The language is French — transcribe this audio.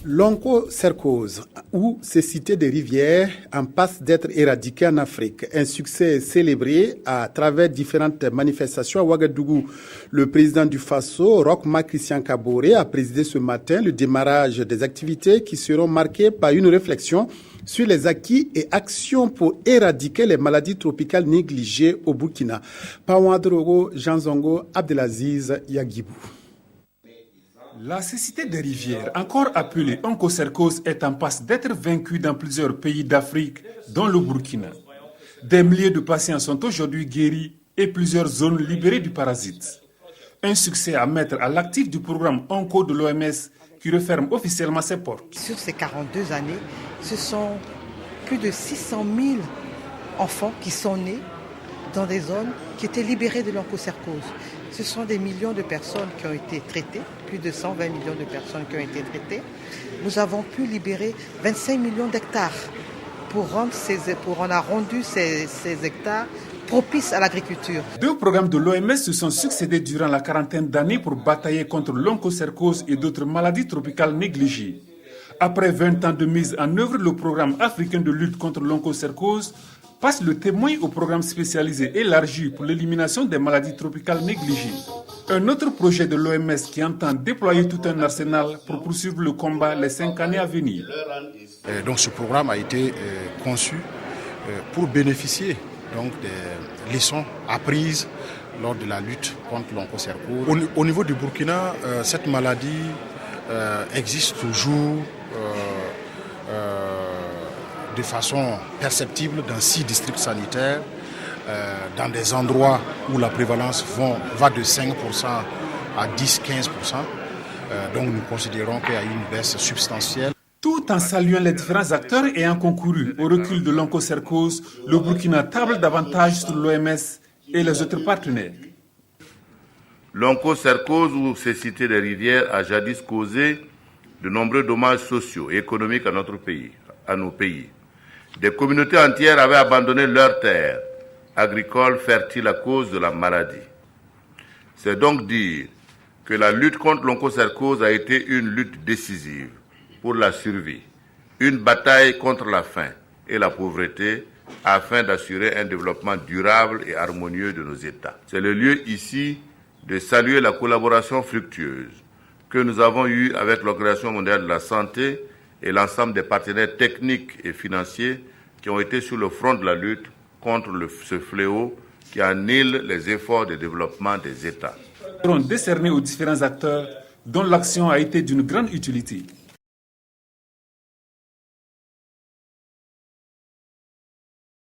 L'onchocercose, ou cécité des rivières, en passe d'être éradiquée en Afrique. Un succès célébré à travers différentes manifestations à Ouagadougou. Le président du Faso, Roch Marc Christian Kaboré, a présidé ce matin le démarrage des activités qui seront marquées par une réflexion sur les acquis et actions pour éradiquer les maladies tropicales négligées au Burkina. Paouadrogo, Jean Zongo, Abdelaziz Yagibou. La cécité des rivières, encore appelée onchocercose, est en passe d'être vaincue dans plusieurs pays d'Afrique, dont le Burkina. Des milliers de patients sont aujourd'hui guéris et plusieurs zones libérées du parasite. Un succès à mettre à l'actif du programme Onco de l'OMS qui referme officiellement ses portes. Sur ces 42 années, ce sont plus de 600 000 enfants qui sont nés dans des zones qui étaient libérées de l'onchocercose. Ce sont des millions de personnes qui ont été traitées, plus de 120 millions de personnes qui ont été traitées. Nous avons pu libérer 25 millions d'hectares on a rendu ces hectares propices à l'agriculture. 2 programmes de l'OMS se sont succédés durant la quarantaine d'années pour batailler contre l'onchocercose et d'autres maladies tropicales négligées. Après 20 ans de mise en œuvre, le programme africain de lutte contre l'onchocercose passe le témoin au programme spécialisé élargi pour l'élimination des maladies tropicales négligées. Un autre projet de l'OMS qui entend déployer tout un arsenal pour poursuivre le combat les 5 années à venir. Donc ce programme a été conçu pour bénéficier donc, des leçons apprises lors de la lutte contre l'onchocercose. Au niveau du Burkina, cette maladie existe toujours de façon perceptible dans 6 districts sanitaires, dans des endroits où la prévalence va de 5% à 10-15%. Donc nous considérons qu'il y a une baisse substantielle. Tout en saluant les différents acteurs ayant concouru au recul de l'onchocercose, le Burkina table davantage sur l'OMS et les autres partenaires. L'onchocercose ou cécité des rivières a jadis causé de nombreux dommages sociaux et économiques à notre pays, à nos pays. Des communautés entières avaient abandonné leurs terres agricoles fertiles à cause de la maladie. C'est donc dire que la lutte contre l'onchocercose a été une lutte décisive pour la survie, une bataille contre la faim et la pauvreté afin d'assurer un développement durable et harmonieux de nos États. C'est le lieu ici de saluer la collaboration fructueuse que nous avons eue avec l'Organisation mondiale de la santé et l'ensemble des partenaires techniques et financiers qui ont été sur le front de la lutte contre ce fléau qui annihile les efforts de développement des États. Seront décernés aux différents acteurs dont l'action a été d'une grande utilité.